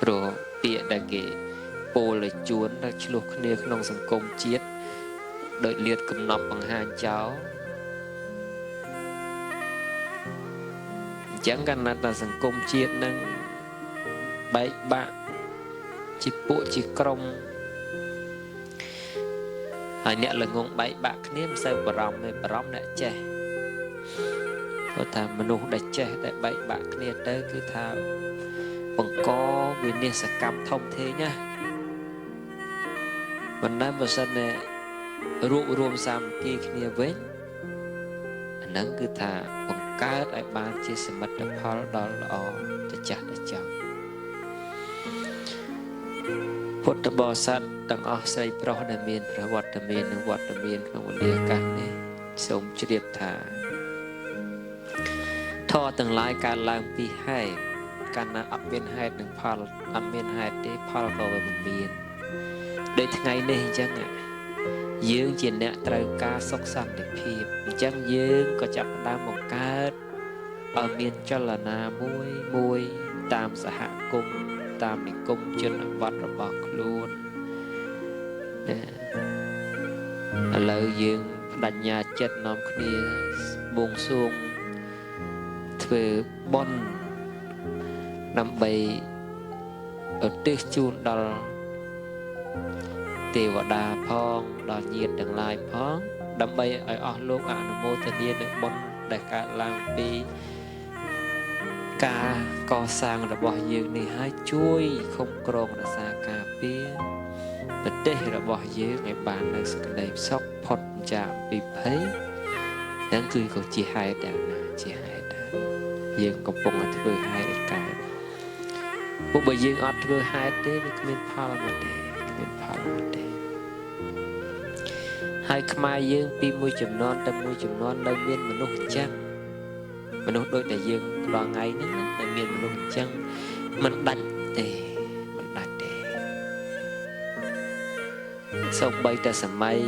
ព្រោះពាក្យដែលគេពោលឲ្យជួនដល់ឆ្លោះគ្នាក្នុងសង្គមជាតិដោយលាតកំណប់បង្ហាញចោលអញ្ចឹងកាលណាតែសង្គមជាតិនឹងបែកបាក់ជាពួកជាក្រុមហើយអ្នកល្ងងបែកបាក់គ្នាមិនសូវបារម្ភទេបារម្ភអ្នកចេះព្រោះថាមនុស្សដែលចេះតែបែកបាក់គ្នាទៅគឺថាបង្កវិនាសកម្មធំធេងណាមិនដែលបើសិនតែរួបរวมសាមគ្គីគ្នាវិញអាហ្នឹងគឺថាបង្កើតឲ្យបានជាសមិទ្ធផលដ៏ល្អទៅចាស់ទៅចង់ពុទ្ធបរិស័ទទាំងអស់ស្រីប្រុសដែលមានប្រវត្តិមាននិងវត្តមានក្នុងវេលាឱកាសនេះសូមជ្រាបថាធម៌ទាំងឡាយកើតឡើងពីហេតុកាលណាអត់មានហេតុនិងផលអត់មានហេតុទេផលក៏មិនមានដូចថ្ងៃនេះអញ្ចឹងយើងជាអ្នកត្រូវការសុខសន្តិភាពអញ្ចឹងយើងក៏ចាប់ផ្ដើមបង្កើតឲ្យមានចលនាមួយតាមសហគមន៍តាមនិគមជនបទរបស់ខ្លួនណាឥឡូវយើងបដិញ្ញាចិត្តនាំគ្នាបួងសួងធ្វើបុណ្យដើម្បីឧទ្ទិសជូនដល់ទេវតាផងដល់ញាតិទាំងឡាយផងដើម្បីឲ្យអស់លោកអនុមោទនានៅបុណ្យដែលកើតឡើងពីការកសាងរបស់យើងនេះឲ្យជួយคุ้មគ្រងរក្សាការពារប្រទេសរបស់យើងឲ្យបាននៅសេចក្តីសុខផុតចាកពីភ័យហ្នឹងគឺក៏ជាហេតុដែរណាជាហេតុដែរយើងកំពុងតែធ្វើហេតុឲ្យកើតពួកបើយើងអត់ធ្វើហេតុទេវាគ្មានផលមកទេគ្មានផលមកទេហើយខ្មែរយើងពីមួយចំនួនទៅមួយចំនួននៅមានមនុស្សអញ្ចឹងមនុស្សដូចតែយើងរាល់ថ្ងៃហ្នឹងតែមានមនុស្សអញ្ចឹងមិនដាច់ទេមិនដាច់ទេសូម្បីតែសម័យ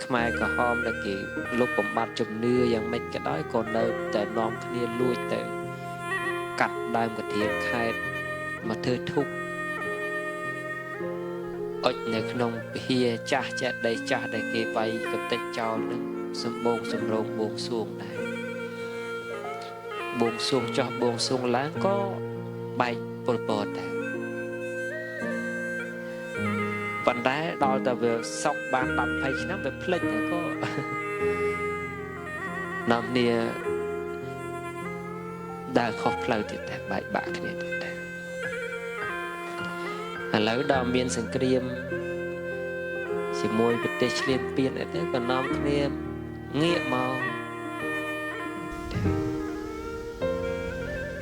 ខ្មែរក្រហមដែលគេលុបបំបត្តិជំនឿយ៉ាងម៉េចក៏ដោយក៏នៅតែនាំគ្នាលួចទៅកាត់ដើមកធៀបខេត្តមកធ្វើធុកអុចនៅក្នុងពិហាចាស់ចេតិយចាស់ដែលគេវាយកតិចចោលនឹងសម្បូរសម្រងបួងសួងដែរបួងសួងចោះបួងសួងឡើងក៏បែកពលពតដែរប៉ុន្តែដល់តែវាសក់បាន10-20ឆ្នាំវាភ្លេចទៅក៏នាំគ្នាដើរខុសផ្លូវទៀតដែរបែកបាក់គ្នាទៀតដែរឥឡូវដល់មានសង្គ្រាមជាមួយប្រទេសឈ្លានពានអីទៅក៏នាំគ្នាងាកមក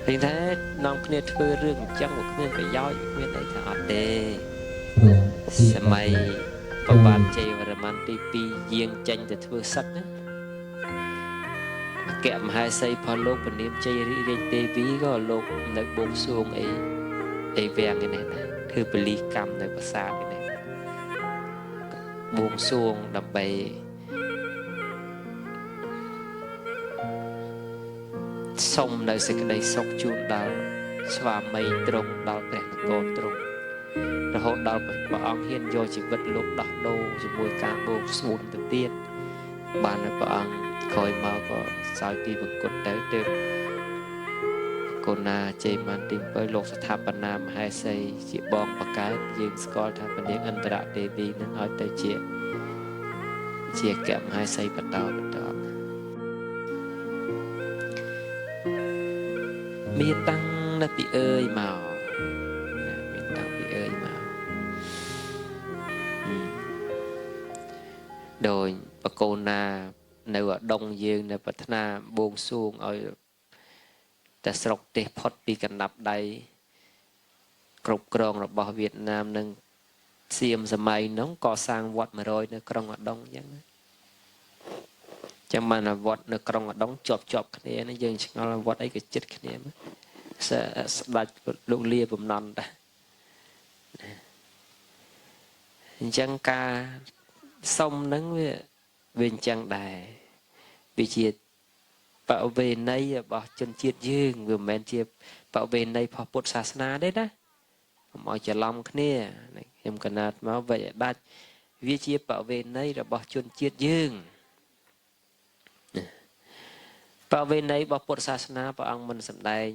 ឃើញថានាំគ្នាធ្វើរឿងអញ្ចឹងមកគ្មានប្រយោជន៍គ្មានអីថាអត់ទេសម័យប្របាទជ័យវរ្ម័នទី2យាងចេញទៅធ្វើសឹកណាអគ្គមហេសីផលលោកពនាមជ័យរាជទេវីក៏លោកនៅបួងសួងអីវាំងឯនេះណាធ្វើពលីកម្មនៅប្រាសាទឯនេះបួងសួងដើម្បីសុំនៅសេចក្តីសុខជូនដល់ស្វាមីទ្រង់ដល់ព្រះនគរទ្រង់រហូតដល់ព្រះអង្គហ៊ានយកជីវិតលោកដោះដូរជាមួយការបួងសួងទៅទៀតបានព្រះអង្គក្រោយមកក៏សោយពីបង្គត់ទៅទើបកូណាជ័យម៉ាន់ទី7លោកស្ថាបនាមហេសីជាបងបកើតយើងស្គាល់ថាព្រះនាងឥន្ទ្រទេវីនឹងឲ្យទៅជាអគ្គមហេសីបន្តមានតាំងនៅពីអើយមកមានតាំងពីអើយមកដោយបកូនណានៅឧដុង្គយើងនៅប្រាថ្នាបួងសួងឲ្យតែស្រុកទេសផុតពីកណ្ដាប់ដៃគ្រប់គ្រងរបស់វៀតណាមនិងសៀមសម័យនោះក៏សាងវត្ត100នៅក្រុងឧដុង្គអញ្ចឹងចាំបានវត្តនៅក្រុងឧដុង្គជាប់គ្នានេះយើងឆ្ងល់វត្តអីក៏ចិត្តគ្នាស្ដេចលោកលាបំណន់ដែរអញ្ចឹងការសុំនឹងវាអញ្ចឹងដែរវាជាបវេណីរបស់ជនជាតិយើងវាមិនមែនជាបវេណីរបស់ពុទ្ធសាសនាទេណា មកច្រឡំគ្នាខ្ញុំកណាត់មកវិច្ចដាច់វាជាប្រវេណីរបស់ជនជាតិយើងប្រវេណីរបស់ពុទ្ធសាសនាព្រះអង្គមិនសម្ដែង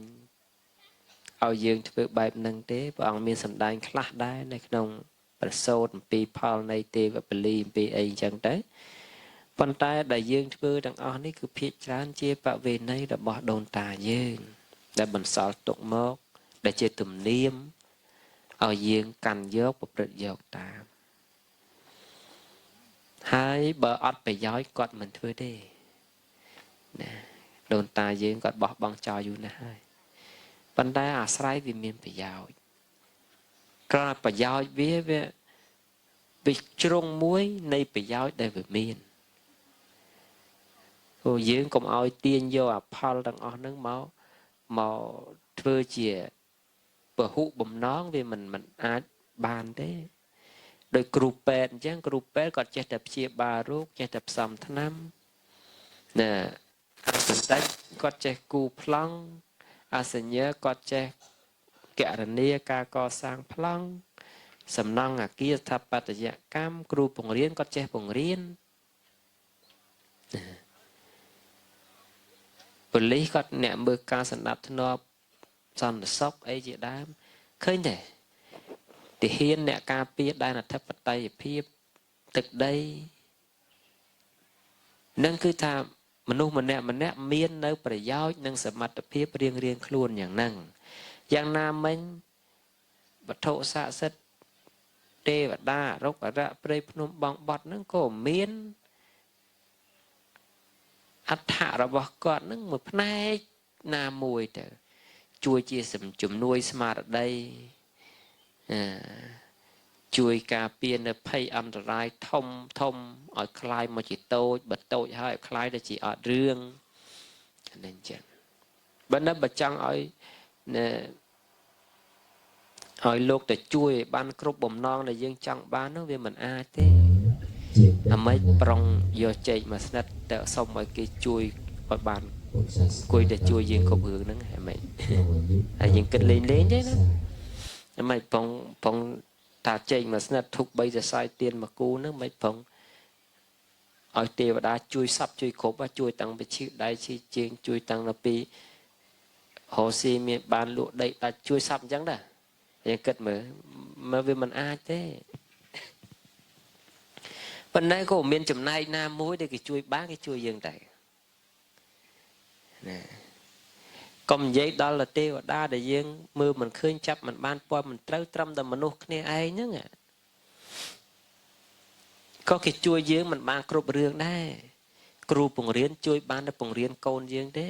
ឲ្យយើងធ្វើបែបហ្នឹងទេព្រះអង្គមានសម្ដែងខ្លះដែរនៅក្នុងប្រសូតអំពីផលនៃទេវពលីអំពីអីអញ្ចឹងទៅប៉ុន្តែដែលយើងធ្វើទាំងអស់នេះគឺភាគច្រើនជាប្រវេណីរបស់ដូនតាយើងដែលបន្សល់ទុកមកដែលជាទំនៀមឲ្យយើងកាន់យកប្រព្រឹត្តយកតាមហើយបើអត់ប្រយោជន៍គាត់មិនធ្វើទេណាដូនតាយើងគាត់បោះបង់ចោលយូរណាស់ហើយប៉ុន្តែអាស្រ័យវាមានប្រយោជន៍ក្រៅប្រយោជន៍វាជ្រុងមួយនៃប្រយោជន៍ដែលវាមានព្រោះយើងកុំឲ្យទាញយកអផលទាំងអស់ហ្នឹងមកធ្វើជាពហុបំណងវាមិនអាចបានទេដោយគ្រូពេទ្យអញ្ចឹងគ្រូពេទ្យគាត់ចេះតែព្យាបាលរោគចេះតែផ្សំថ្នាំណាអសន្តិគាត់ចេះគូប្លង់អសញ្ញាគាត់ចេះកណនាការកសាងប្លង់សំណង់អគារស្ថាបត្យកម្មគ្រូបង្រៀនគាត់ចេះបង្រៀនប៉ូលីសគាត់អ្នកមើលការសម្ដាប់ធ្នាប់សន្តិសុខអីជាដើមឃើញទេទាហានអ្នកការពារដែនអធិបតេយ្យភាពទឹកដីនឹងគឺថាមនុស្សម្នាក់មាននៅប្រយោជន៍និងសមត្ថភាពរៀងខ្លួនយ៉ាងហ្នឹងយ៉ាងណាមិញវត្ថុស័ក្តិសិទ្ធិទេវតារុក្ខអរិយព្រៃភ្នំបងបត់ហ្នឹងក៏មានអត្ថៈរបស់គាត់ហ្នឹងមួយផ្នែកណាមួយទៅជួយជាជំនួយស្មារតីជួយការពារនៅភ័យអន្តរាយធំឲ្យคลายមកជាតូចបើតូចហើយคลายទៅជាអត់រឿងហ្នឹងចឹងបើចង់ឲ្យលោកទៅជួយបានគ្រប់បំណងដែលយើងចង់បាននោះវាមិនអាចទេអាម៉េចប្រុងយកចេកមកស្និតទៅសុំឲ្យគេជួយឲ្យបានគួយតែជួយយើងគ្រប់រឿងហ្នឹងអាម៉េចហើយយើងគិតលេងទេណាអាម៉េចប្រុងតាចេកមកស្និតធុក3សរសៃទៀនមកគូហ្នឹងមិនប្រុងឲ្យទេវតាជួយសັບជួយគ្រប់ជួយតាំងពីឈឺដៃឈឺជើងជួយតាំងនៅពីហោស៊ីមានបានលក់ដីដាច់ជួយសັບអញ្ចឹងដែរយើងគិតមើលវាមិនអាចទេប៉ុន្តែក៏មានចំណែកណាមួយដែលគេជួយបានគេជួយយើងដែរណាកុំនិយាយដល់ទេវតាដែលយើងមើលមិនឃើញចាប់មិនបានពណ៌មិនត្រូវត្រឹមតែមនុស្សគ្នាឯងហ្នឹងក៏គេជួយយើងមិនបានគ្រប់រឿងដែរគ្រូបង្រៀនជួយបានតែបង្រៀនកូនយើងទេ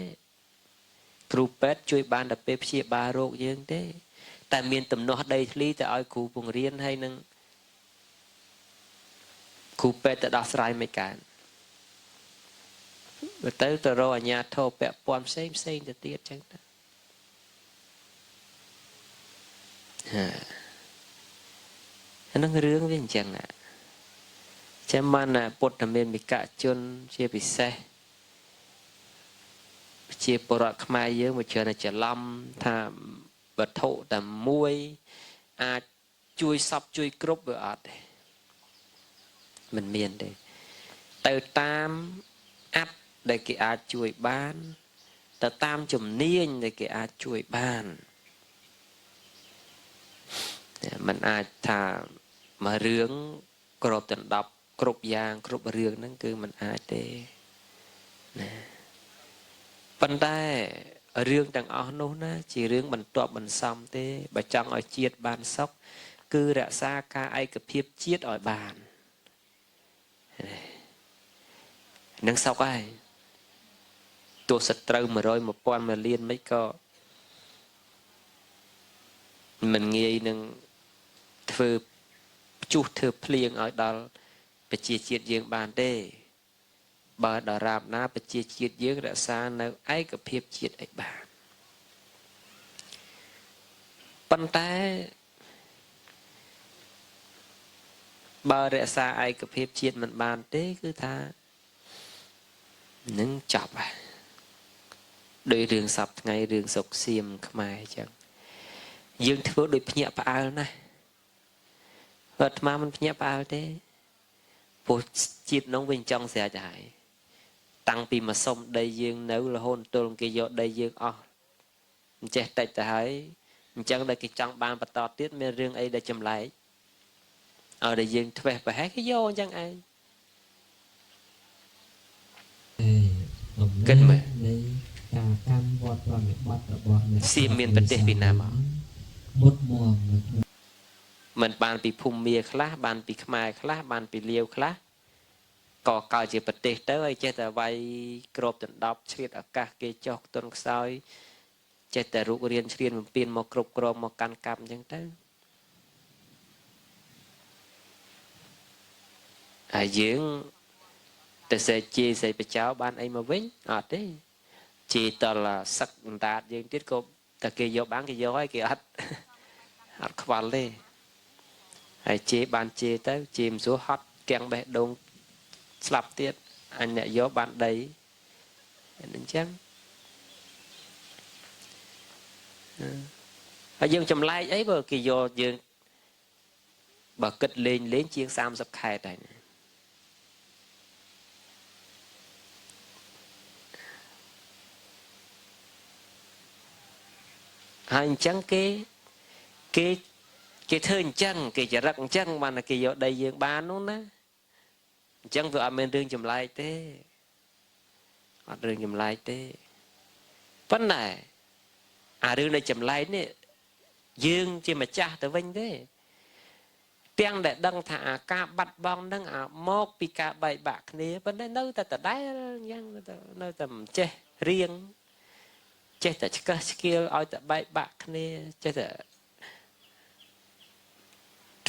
គ្រូពេទ្យជួយបានតែពេលព្យាបាលរោគយើងទេតែមានទំនាស់ដីធ្លីទៅឲ្យគ្រូបង្រៀនហើយនឹងគ្រូពេទ្យទៅដោះស្រាយមិនកើតបើទៅរកអាជ្ញាធរពាក់ព័ន្ធផ្សេងទៅទៀតចឹងទៅអានឹងរឿងវាអញ្ចឹងចាំបានពុទ្ធមានវិកជនជាពិសេសជាបរិវត្តខ្មែរយើងមកច្រើនច្រឡំថាវត្ថុតែមួយអាចជួយសពជួយគ្រប់វាអត់ទេមិនមានទេទៅតាមអត្តដែលគេអាចជួយបានទៅតាមជំនាញដែលគេអាចជួយបានมันអាចថាមួយរឿងក្របដណ្ដប់គ្រប់យ៉ាងគ្រប់រឿងហ្នឹងគឺมันអាចទេណាប៉ុន្តែរឿងទាំងអស់នោះណាជារឿងបន្ទាប់បន្សំទេបើចង់ឲ្យជាតិបានសុខគឺរក្សាការឯកភាពជាតិឲ្យបាននឹងសុខហើយទោះសត្រូវ100 1000 1លានមិនក៏មិនងាយនឹងធ្វើព្យុះធ្វើភ្លៀងឲ្យដល់ប្រជាជាតិយើងបានទេបើដរាបណាប្រជាជាតិយើងរក្សានៅឯកភាពជាតិឲ្យបានប៉ុន្តែបើរក្សាឯកភាពជាតិមិនបានទេគឺថានឹងចប់ហើយដោយរឿងសពថ្ងៃរឿងសុកសៀមខ្មែរអញ្ចឹង dương thưa đôi nhẹ phải này vật mà mình nhẹ phải thế bộ chít nóng bên trong sẽ chạy tăng pi mà xong đây dương nếu là hôn tôi cái do đây dương chết tại tại chẳng đây cái trong ban bắt to tiết men riêng ấy để chầm lại ở đây dương thuê phải hết cái vô chẳng ai cân mà xì miền bật tê Việt Nam mình ban bị phum mía khá ban bị khmai khá ban bị liêu khá có cao chỉ bật tê tới chết tại vay crop tận đọc chết ở các cái chọc tuần sau chết tại rụng riêng mình pin một crop một căn cam chẳng tới dưỡng từ sẽ chia sẻ với cháu ban ấy mà vĩnh đấy chỉ toàn là sắc đạt dương tiết cô ta kia vô bán cái vô ấy kia hạt khoan lên chế ban chế tới chìm xuống hot keng bẹ đông slap tiết anh lại vô ban đấy nên chăng dương chầm like ấy bờ kỳ vô dương bà kịch lên lên chiên sam sập khai này hành chăng cái thơn chăng cái chả rắc chăng mà là cái vô đây dương ba nó nè chăng vừa mình đương chầm like thế đương chầm like thế vấn này đương này chầm like nè dương chỉ mà cha tới vinh thế tiếng để đăng thả ca bắt bong đăng mốc pi ca bảy bạc này vấn đề nơi ta đáy nhang nơi tầm chê riêng chết tại cái skill ở tại bảy bạc này chết tại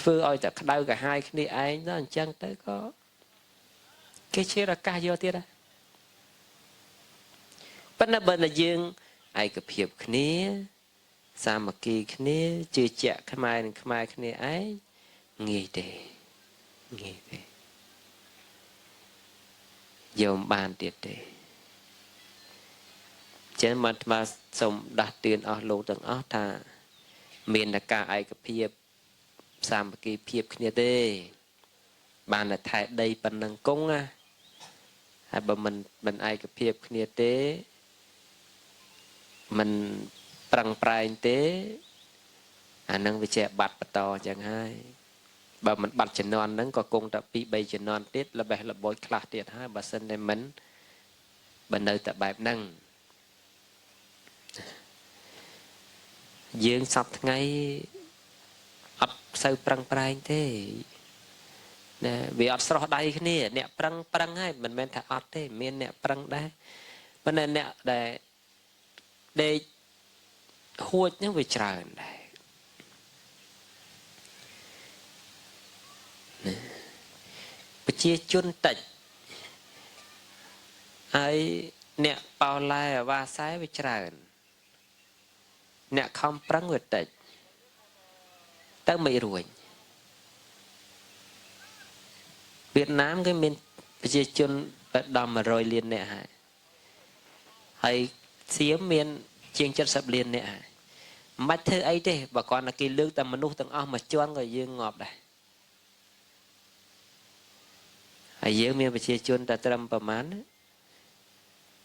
vừa ở tại đâu cả hai cái này anh nó chẳng tới có cái chế là ca vô tiết à vẫn là bên là dương ai gặp hiệp cái này sao mà kỳ cái này chưa chẹt cái mai cái này ấy nghỉ để dòng bàn tiệt để trên mặt mà sống đặt tiền ở lô tầng ở thà miền là cả ai gặp hiệp sao mà kỳ hiệp cái này đây bàn là thay đây bằng năng công hay bà mình ai gặp hiệp cái này thế mình prang prai thế năng về trẻ bạt to chẳng hay bà mình bạt chân non nắng có cung tập bị bay chân non tiết là bè là bôi khla tiết ha bà sân đây mình bên nơi tập bài năng dương sập ngay ấp sâu prang prai thế nè vì ấp sọ đây cái này nè prang hay mình men thà ấp thế miền nè prang đây bên này nè để hôi những việc trời này chia chun tịch ấy nè bao lai và sai việc trời nè không prang việc tịch tới mấy rồi Việt Nam cái miền chia chun đầm mà rồi liền nè hay xía miền chiên chất sập liền nè mắt thơ ấy thế bà con là cái lương tầm mình nuôi tầng mà choan rồi dương ngọt này hay dương miền chia chun ta trầm bờ mán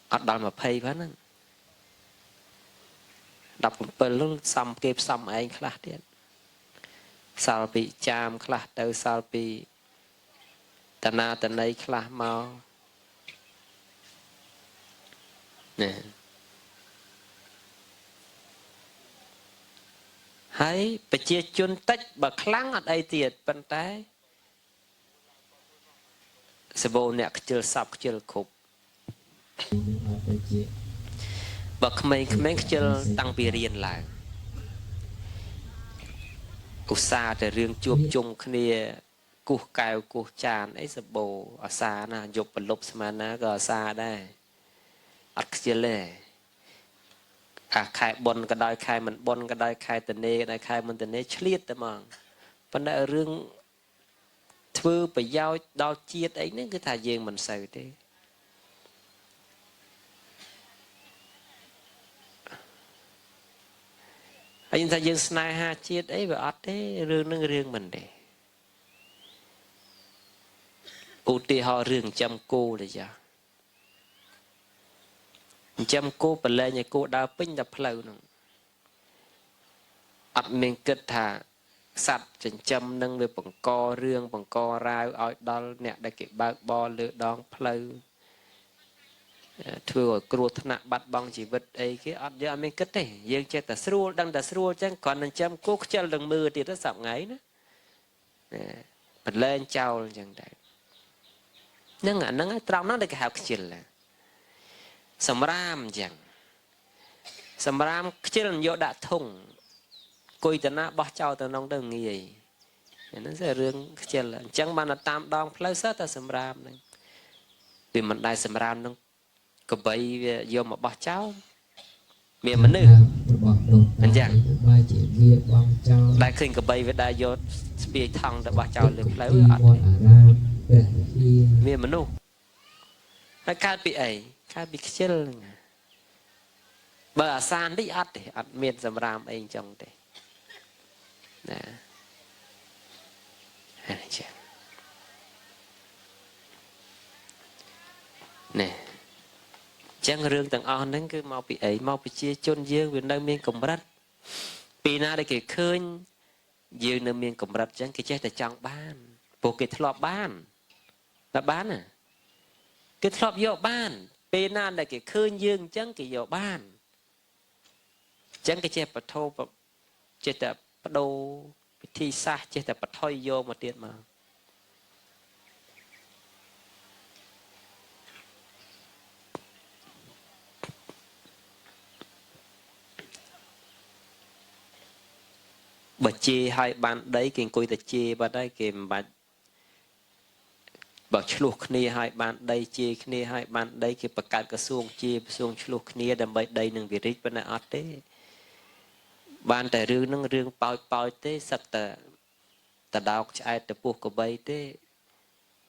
ở đòn mà phay quá nè đọc một phần lúc xong kịp xong anh khá điện sao bị chạm khá đâu sao bị tận ấy khá mau nè hay bị chia chun tách bà kháng ở đây tiệt bên trái sẽ vô nè chưa sắp chưa khục bà khmênh chưa tăng bì riêng lại cụ xa để riêng chuộc chung kia cụ cào cụ tràn ấy sẽ bồ ở xa nè dục và lục mà nó gờ xa đây ắt chưa lệ khai bồn cái đôi khai mình bồn cái đôi khai tình nê đôi khai mình tình nê chliếtแต่มองvấn đề riêng thưa phải giao đo chiết ấy nên cái thà dương mình xử thế anh ta dương snai ha chiết ấy và ắt thế riêng mình để ưu tiên họ riêng chăm cô để cho chăm cô bật lên nhà cô đào pin đập lâu nè ắt mình kết thà sạch chân chăm nâng về bằng co riêng bằng co rau ở đó nè để kịp bạc bò lựa đón lâu thưa ở cua thằng nặng bắt bong chỉ vật ấy cái ắt giờ mình kết đấy dương chơi ta sưu đang ta sưu chẳng còn anh chăm cô chơi lần mưa thì nó sập ngáy nữa bật lên trao chẳng đấy nâng trong nó để cái học chỉ là sầm ram chẳng sầm ram chỉ là vô đã thùng coi tận nó bỏ trao tận nông đường nghề nó sẽ riêng chỉ là chẳng bàn là tam đong plus ta sầm ram này vì mình đại sầm ram nó có bay vô mà bỏ trao miệng mình nữ anh chẳng đại khinh có bay với đại vô bị thằng đã bỏ trao được lấy miệng mình nữ cái cá bị ấy cá bị chết bờ san đi ắt miền sầm ram anh trong đấy nè nè chẳng riêng tầng onហ្នឹងគឺមកពីអីមកពីជាជនយើងវានៅមានកម្រិតពីណាដែលគេឃើញយើងនៅមានកម្រិតចឹងគេចេះតែចង់បានពួកគេធ្លាប់បានតែបានណាគេធ្លាប់យកបានពេលណាដែលគេឃើញយើងចឹងគេយកបានចឹងគេចេះបថោចេះតែបដូរពិធីសាស្ត្រចេះតែបថុយយកមកទៀតមកបើជេរឲ្យបានដីគេអង្គុយតែជេរបាត់ហើយគេមិនបាច់បើឆ្លោះគ្នាឲ្យបានដីជេរគ្នាឲ្យបានដីគេបង្កើតក្រសួងជេរក្រសួងឆ្លោះគ្នាដើម្បីដីនឹងវិរិទ្ធប៉ុណ្ណាអត់ទេបានតែរឿងហ្នឹងរឿងប៉ោចទេសិតតែដោកឆ្អែតទៅពោះកបីទេ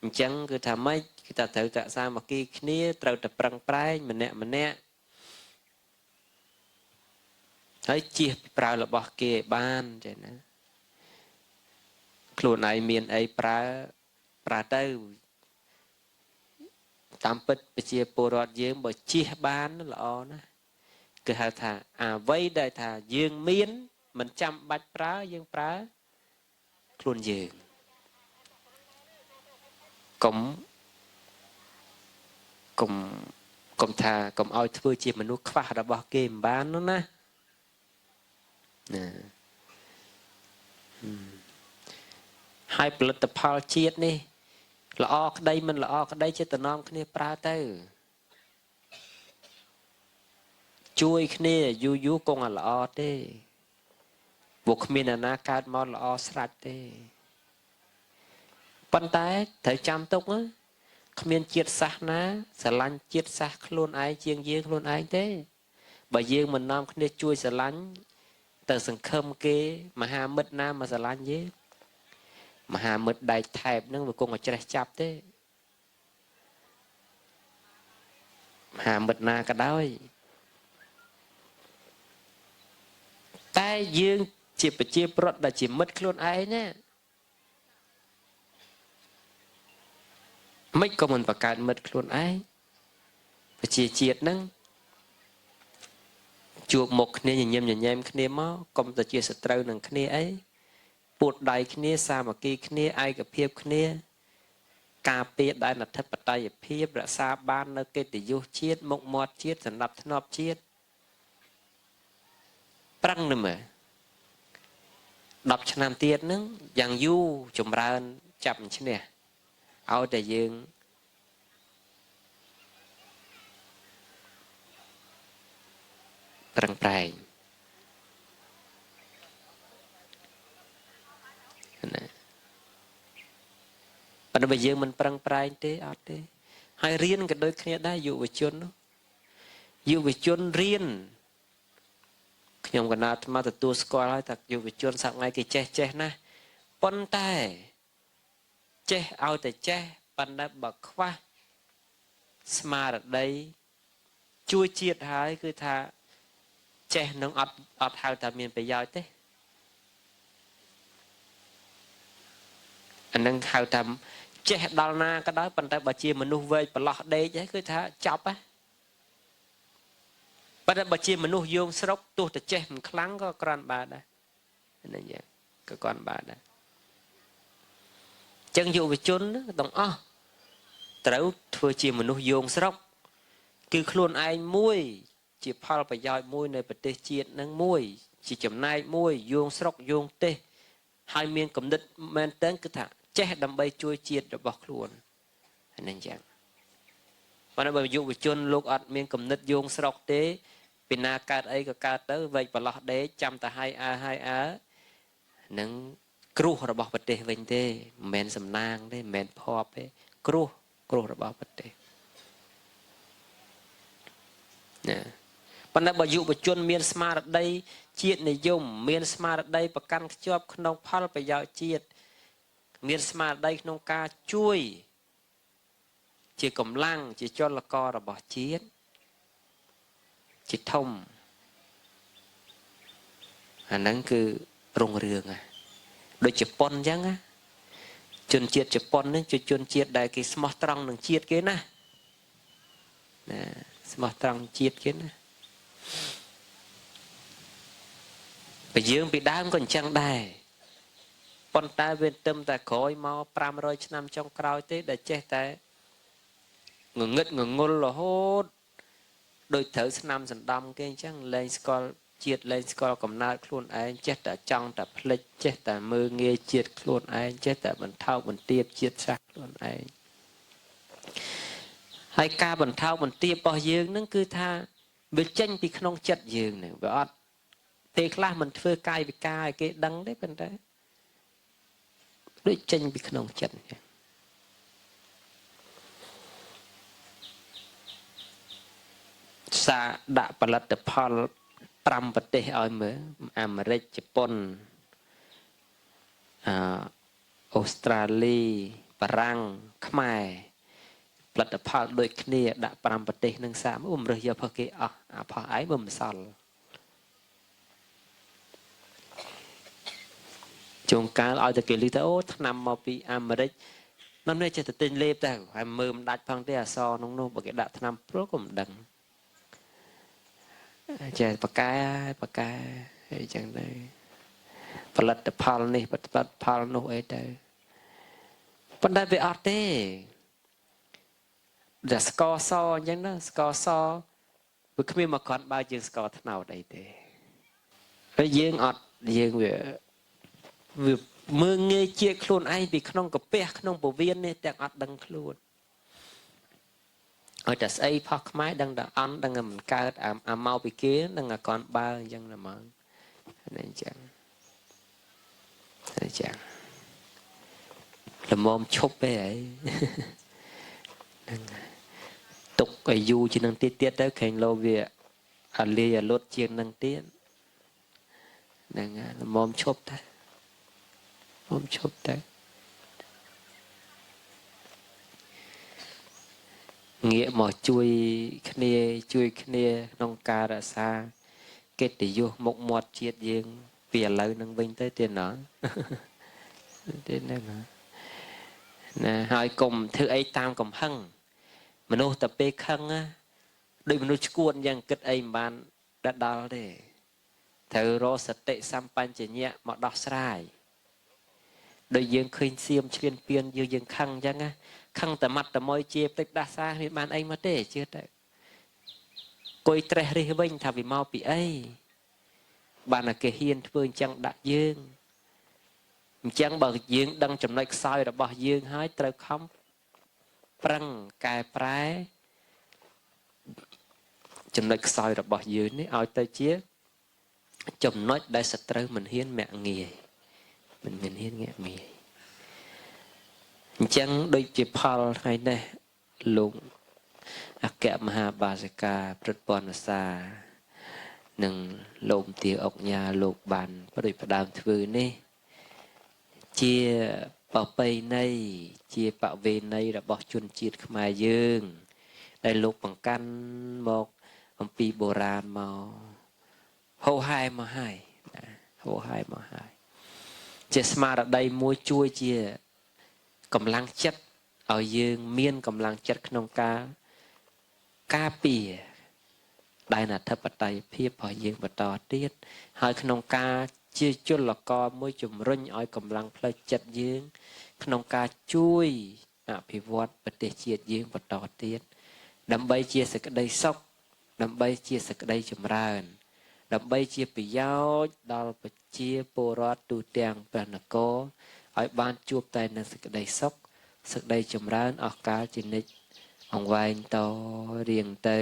អញ្ចឹងគឺថាម៉េចគឺថាត្រូវតែសាមគ្គីគ្នាត្រូវតែប្រឹងប្រែងម្នាក់ហើយជៀសប្រើរបស់គេបានចេះណាខ្លួនឯងមានអីប្រើទៅតាមពិតប្រជាពលរដ្ឋយើងបើជៀសបានល្អណាស់គឺហៅថាអ្វីដែលថាយើងមានមិនចាំបាច់ប្រើយើងប្រើខ្លួនយើងកុំថាកុំឲ្យធ្វើជាមនុស្សខ្វះរបស់គេមិនបាននោះណាហើយផលិតផលជាតិនេះល្អក្តីមិនល្អក្តីចិត្តតំណគ្នាប្រើទៅជួយគ្នាយូរគង់តែល្អទេពួកគ្មានអ្នកណាកើតមកល្អស្រេចទេប៉ុន្តែត្រូវចាំទុកគ្មានជាតិសាសន៍ណាស្រឡាញ់ជាតិសាសន៍ខ្លួនឯងជាងយើងខ្លួនឯងទេបើយើងមិននាំគ្នាជួយស្រឡាញ់ទៅសង្ឃឹមគេមហាមិត្តណាមកស្រឡាញ់យើងមហាមិត្តដែកថែបហ្នឹងវាគង់តែច្រេះចាប់ទេមហាមិត្តណាក៏ដោយតែយើងជាប្រជាប្រដ្ឋដែលជាមិត្តខ្លួនឯងណាមិនក៏មិនបង្កើតមិត្តខ្លួនឯងប្រជាជាតិហ្នឹងជួបមុខគ្នាញញឹមញញែមគ្នាមកកុំតែជាសត្រូវនឹងគ្នាអីពួតដៃគ្នាសាមគ្គីគ្នាឯកភាពគ្នាការពារដែនអធិបតេយ្យភាពរក្សាបាននៅកិត្តិយសជាតិមុខមាត់ជាតិសណ្ដាប់ធ្នាប់ជាតិប្រឹងនឹងមើល10ឆ្នាំទៀតហ្នឹងយ៉ាងយូរចម្រើនចាប់ឈ្នះឲ្យតែយើងប្រឹងប្រែងណាប៉ុន្តែបើយើងមិនប្រឹងប្រែងទេអត់ទេហើយរៀនក៏ដូចគ្នាដែរយុវជនរៀនខ្ញុំកណាត់អាត្មាទទួលស្គាល់ហើយថាយុវជនសប្ងៃគេចេះណាប៉ុន្តែចេះឲ្យតែចេះប៉ុន្តែបើខ្វះស្មារតីជួយជាតិហើយគឺថា ចេះនឹងអត់ហៅថាមានប្រយោជន៍ទេអានឹងហៅថាចេះដល់ណាក៏ដោយប៉ុន្តែបើជាមនុស្សវែកប្រឡោះដេកហ្នឹងគឺថាចប់ហ៎ប៉ុន្តែបើជាមនុស្សយោងស្រុកទោះតែចេះមិនខ្លាំងក៏គ្រាន់បានដែរហ្នឹងយ៉ាងក៏គ្រាន់បានដែរចឹងយុវជនទាំងអស់ត្រូវធ្វើជាមនុស្សយោងស្រុកគឺខ្លួនឯងមួយជាផលប្រយោជន៍មួយនៃប្រទេសជាតិនឹងមួយជាចំណែកមួយយោងស្រុកយោងទេសហើយមានគំនិតមែនតើគឺថាចេះដើម្បីជួយជាតិរបស់ខ្លួនហ្នឹងចឹងប៉ុន្តែបើយុវជនលោកអត់មានគំនិតយោងស្រុកទេពីណាកើតអីក៏កើតទៅវែកប្រឡោះដេកចាំតែហើយអើនឹងគ្រោះរបស់ប្រទេសវិញទេមិនមែនសំណាងទេមិនមែនភ័ព្វទេគ្រោះរបស់ប្រទេសណាប៉ុន្តែបើយុវជនមានស្មារតីជាតិនិយមមានស្មារតីប្រកាន់ខ្ជាប់ក្នុងផលប្រយោជន៍ជាតិមានស្មារតីក្នុងការជួយជាកម្លាំងជាចលកររបស់ជាតិជាធំអាហ្នឹងគឺរុងរឿងដូចជប៉ុនអញ្ចឹងជនជាតិជប៉ុននេះជាជនជាតិដែលគេស្មោះត្រង់នឹងជាតិគេណាស្មោះត្រង់ជាតិគេណាបើយើងពីដើមក៏អញ្ចឹងដែរប៉ុន្តែវាទឹមតែក្រោយមក500ឆ្នាំចុងក្រោយទេដែលចេះតែងងឹតងងុលរហូតដោយត្រូវស្នាមសណ្ដំគេអញ្ចឹងលែងស្គាល់ជាតិលែងស្គាល់កំណើតខ្លួនឯងចេះតែចង់តែភ្លេចចេះតែមើលងាយជាតិខ្លួនឯងចេះតែបន្ថោកបន្ទាបជាតិសាសន៍ខ្លួនឯងហើយការបន្ថោកបន្ទាបរបស់យើងនឹងគឺថាវាចេញពីក្នុងចិត្តយើងនឹងវាអត់ពេលខ្លះមិនធ្វើកាយវិការឲ្យគេដឹងទេប៉ុន្តែដូចចេញពីក្នុងចិត្តសាដាក់ផលិតផល5ប្រទេសឲ្យមើលអាមេរិកជប៉ុនអូស្ត្រាលីបារាំងខ្មែរផលិតផលដូចគ្នាដាក់5ប្រទេសនឹងសាកមើលរើសយកផុសគេអស់អាផុសឯងមើលមិនសល់ជួនកាលឲ្យតែគេលឺថាអូថ្នាំមកពីអាមេរិកមិនមែនចេះតែទិញលេបតែហើយមើលមិនដាច់ផងទេអសក្នុងនោះបើគេដាក់ថ្នាំព្រុលក៏មិនដឹងចេះបកែអីចឹងទៅផលិតផលនេះផលិតផលនោះអីទៅប៉ុន្តែវាអត់ទេតែស្ករសអញ្ចឹងណាស្ករសវាគ្មានមកគ្រាន់បើយើងស្ករត្នោតអីទេហើយយើងអត់យើងវាមើងងាយជាខ្លួនឯងពីក្នុងកាពះក្នុងពវៀននេះទាំងអត់ដឹងខ្លួនឲ្យតែស្អីផុសខ្មែរដឹងតែអន់ដឹងតែមិនកើតអាមកពីគេដឹងតែគ្រាន់បើអញ្ចឹងតែមកអញ្ចឹងល្មមឈប់ទេហើយទុកឲ្យយូរជាងនឹងទៀតទៅខែងលោវាអាលាយអាលុតជាងនឹងទៀតហ្នឹងល្មមឈប់តែងាកមកជួយគ្នាក្នុងការរក្សាកិត្តិយសមុខមាត់ជាតិយើងពីឥឡូវនឹងវិញទៅទៀតណាណាហើយកុំធ្វើអីតាមកំហឹងមនុស្សតែពេលខឹងដូចមនុស្សឈួតអញ្ចឹងគិតអីមិនបានដល់ទេត្រូវរកសតិសម្បញ្ញៈមកដោះស្រាយដូចយើងឃើញសៀមឈ្លានពានយើងខឹងអញ្ចឹងខឹងតែម៉ាត់តែមួយជាផ្ទៃដាសាមានបានអីមកទេជឿទៅគួយត្រេះរិះវិញថាវាមកពីអីបានតែគេហ៊ានធ្វើអញ្ចឹងដាក់យើងអញ្ចឹងបើយើងដឹងចំណុចខ្សោយរបស់យើងហើយត្រូវខំប្រឹងកែប្រែចំណុចខ្សោយរបស់យើងនេះឲ្យទៅជាចំណុចដែលសត្រូវមិនហ៊ានមាក់ងាយមិនហ៊ានងាក់ងាយអញ្ចឹងដូចជាផលថ្ងៃនេះលោកអគ្គមហាបាសិកាព្រឹទ្ធពន្ធសានិងលោកទាអុកញ៉ាលោកបានប្រដូចផ្ដើមធ្វើនេះជាប្រពៃណីជាបវេណីរបស់ជនជាតិខ្មែរយើងដែលលោកបង្កាន់មកអំពីបុរាណមក hô hai mà hai hô hai mà haiជាស្មារតីមួយជួយជាកម្លាំងចិត្តឲ្យយើងមានកម្លាំងចិត្តក្នុងការពារដែនអធិបតេយ្យភាពរបស់យើងបន្តទៀតហើយក្នុងការជាជលករមួយជំរុញឲ្យកម្លាំងផ្លូវចិត្តយើងក្នុងការជួយអភិវឌ្ឍប្រទេសជាតិយើងបន្តទៀតដើម្បីជាសេចក្តីសុខដើម្បីជាសេចក្តីចម្រើនដើម្បីជាប្រយោជន៍ដល់ប្រជាពលរដ្ឋទូទាំងព្រះនគរឲ្យបានជួបតែនឹងសេចក្តីសុខសេចក្តីចម្រើនអស់កលជានិច្ចអង្វែងតរៀងទៅ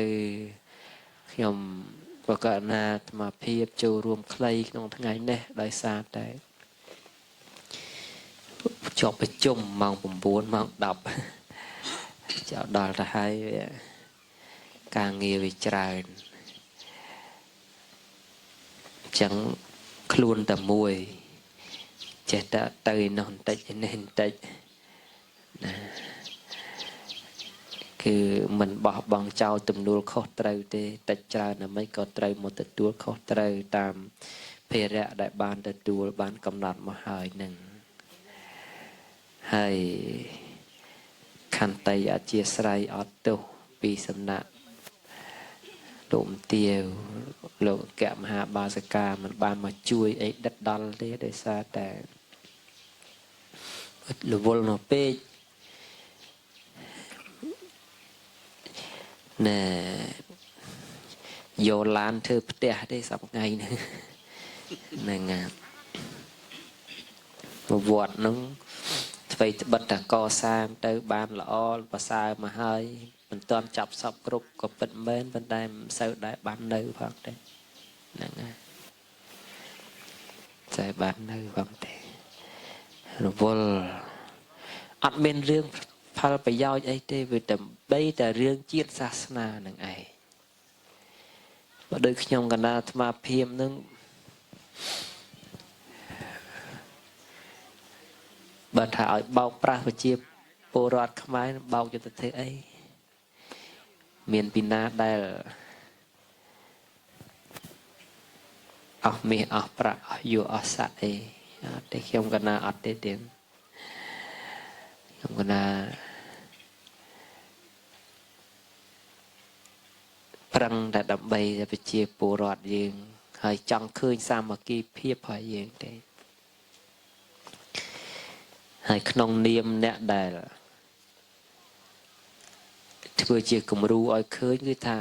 ខ្ញុំប្រកាសណាអាត្មាភាពចូលរួមខ្លីក្នុងថ្ងៃនេះដោយសារតែជាប់ប្រជុំម៉ោង9ម៉ោង10ចូលដល់ទៅហើយការងារវាច្រើនចឹងខ្លួនតែមួយចេះតែទៅនោះបន្តិចនេះបន្តិចណាគឺមិនបោះបង់ចោលទំនួលខុសត្រូវទេតិចច្រើនណាមិនក៏ត្រូវមកទទួលខុសត្រូវតាមភារៈដែលបានទទួលបានកំណត់មកហើយនឹងហើយខន្តីអធិស្ស្រ័យអត់ទោសពីសំណាក់លោកទាវលោកអគ្គមហាបាសិកាមិនបានមកជួយអីដិតដល់ទេដោយសារតែរវល់នៅពេកណែយកឡានធ្វើផ្ទះទេសប្តាហ៍ហ្នឹងវត្តហ្នឹងអ្វីត្បិតតែកសាងទៅបានល្អប្រសើរមកហើយមិនទាន់ចាប់សពគ្រប់ក៏ពិតមែនប៉ុន្តែមិនសូវដែរបាននៅផងទេហ្នឹងហើយតែបាននៅផងទេរវល់អត់មានរឿងផលប្រយោជន៍អីទេវាតែតែរឿងជាតិសាសនានឹងឯងបើដូចខ្ញុំកណ្ដាលអាត្មាភាពនឹងបើថាឲ្យបោកប្រាស់ប្រជាពលរដ្ឋខ្មែរបោកយុទ្ធទេអីមានពីណាដែលអស់មាសអស់ប្រាក់អស់យូរអស់ស័ក្តិអីអត់ទេខ្ញុំកណាអត់ទេទៀតខ្ញុំកណាប្រឹងតែដើម្បីប្រជាពលរដ្ឋយើងហើយចង់ឃើញសាមគ្គីភាពរបស់យើងទេហើយក្នុងនាមអ្នកដែលធ្វើជាគំរូឲ្យឃើញគឺថា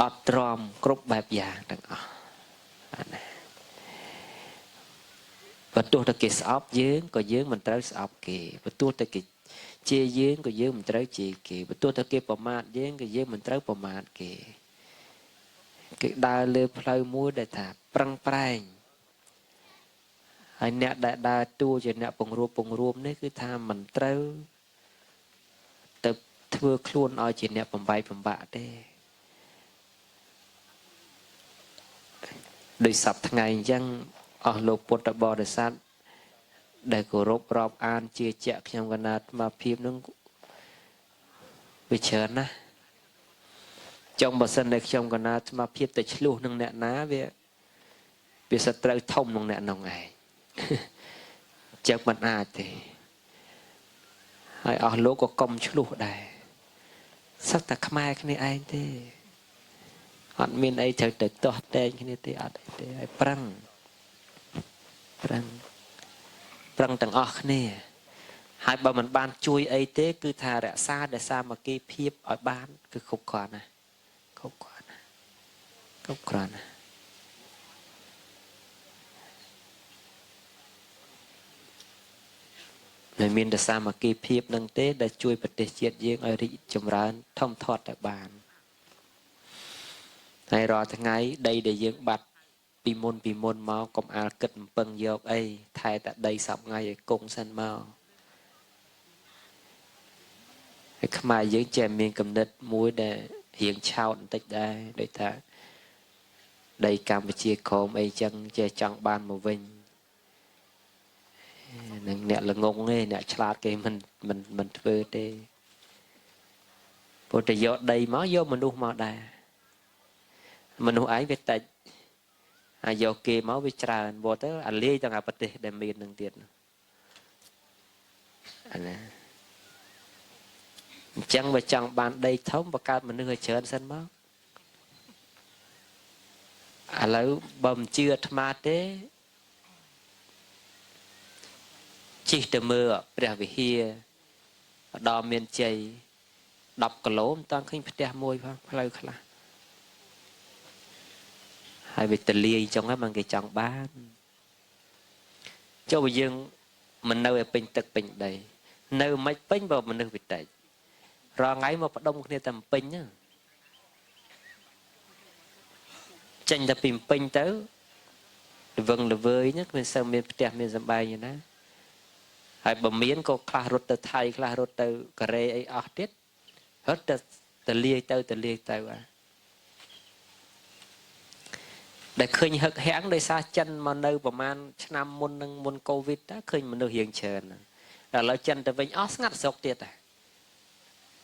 អត់ទ្រាំគ្រប់បែបយ៉ាងទាំងអស់ណាបើទោះតែគេស្អប់យើងក៏យើងមិនត្រូវស្អប់គេបើទោះតែគេជេរយើងក៏យើងមិនត្រូវជេរគេបើទោះតែគេប្រមាថយើងក៏យើងមិនត្រូវប្រមាថគេគេដើរលើផ្លូវមួយដែលថាប្រឹងប្រែងហើយអ្នកដែលដើរតួជាអ្នកពង្រួមនេះគឺថាមិនត្រូវទៅធ្វើខ្លួនឲ្យជាអ្នកបំបីបំបាក់ទេដោយសពថ្ងៃអញ្ចឹងអស់លោកពុទ្ធបរិស័ទដែលគោរពរាប់អានជាជាក់ខ្ញុំកណាត់មកភាពនឹងវាច្រើនណាស់ចង់បើសិនតែខ្ញុំកណាត់មកភាពទៅឆ្លោះនឹងអ្នកណាវាសត្រូវធំនឹងអ្នកនោះឯងចឹងមិនអាចទេហើយអស់លោកក៏កុំឆ្លោះដែរសឹកតែខ្មែរគ្នាឯងទេអត់មានអីត្រូវទៅទាស់តែងគ្នាទេអត់អីទេហើយប្រឹងទាំងអស់គ្នាហើយបើមិនបានជួយអីទេគឺថារក្សាដែលសាមគ្គីភាពឲ្យបានគឺគ្រប់គ្រាន់ណាគ្រប់គ្រាន់ណាមិនមានតែសាមគ្គីភាពនឹងទេដែលជួយប្រទេសជាតិយើងឲ្យរីកចម្រើនធំធាត់តែបានហើយរាល់ថ្ងៃដីដែលយើងបាត់ពីមុនមកកុំអាលគិតអំពឹងយកអីថែតែដីសពថ្ងៃឲ្យគង់សិនមកហើយខ្មែរយើងចេះមានគំនិតមួយដែលរៀងឆោតបន្តិចដែរដូចថាដីកម្ពុជាក្រមអីចឹងចេះចង់បានមកវិញនឹងអ្នកល្ងងទេអ្នកឆ្លាតគេមិនធ្វើទេព្រោះតែយកដីមកយកមនុស្សមកដែរ មនុស្សឯងវាតិចយកគេមកវាច្រើនវត្តទៅអាលាយទាំងអាប្រទេសដែលមាននឹងទៀតអាណាអញ្ចឹងបើចង់បានដីធំបង្កើតមនុស្សឲ្យច្រើនសិនមកឥឡូវបើមិនជឿអាត្មាទេជិះទៅមើលព្រះវិហារដល់មានជ័យ10គីឡូមិនតាន់ឃើញផ្ទះមួយផងផ្លូវខ្លះហើយវាទលាយចឹងហ្នឹងមិនគេចង់បានចុះបើយើងមិននៅឲ្យពេញទឹកពេញដីនៅមិនពេញបើមនុស្សវាតិចរាល់ថ្ងៃមកផ្ដុំគ្នាតែពេញហ្នឹងចេញតែពីពេញទៅល្វឹងល្វើយហ្នឹងគ្មានសូវមានផ្ទះមានសម្បែងទេណាហើយបើមានក៏ខ្លះរត់ទៅថៃខ្លះរត់ទៅកូរ៉េអីអស់ទៀតរត់ទៅទលាយទៅដែលឃើញហឹកហាំងដោយសារចិនមកនៅប្រហែលឆ្នាំមុននឹងមុនកូវីដតើឃើញមនុស្សរៀងច្រើនតែឥឡូវចិនទៅវិញអស់ស្ងាត់ស្រុកទៀតតែ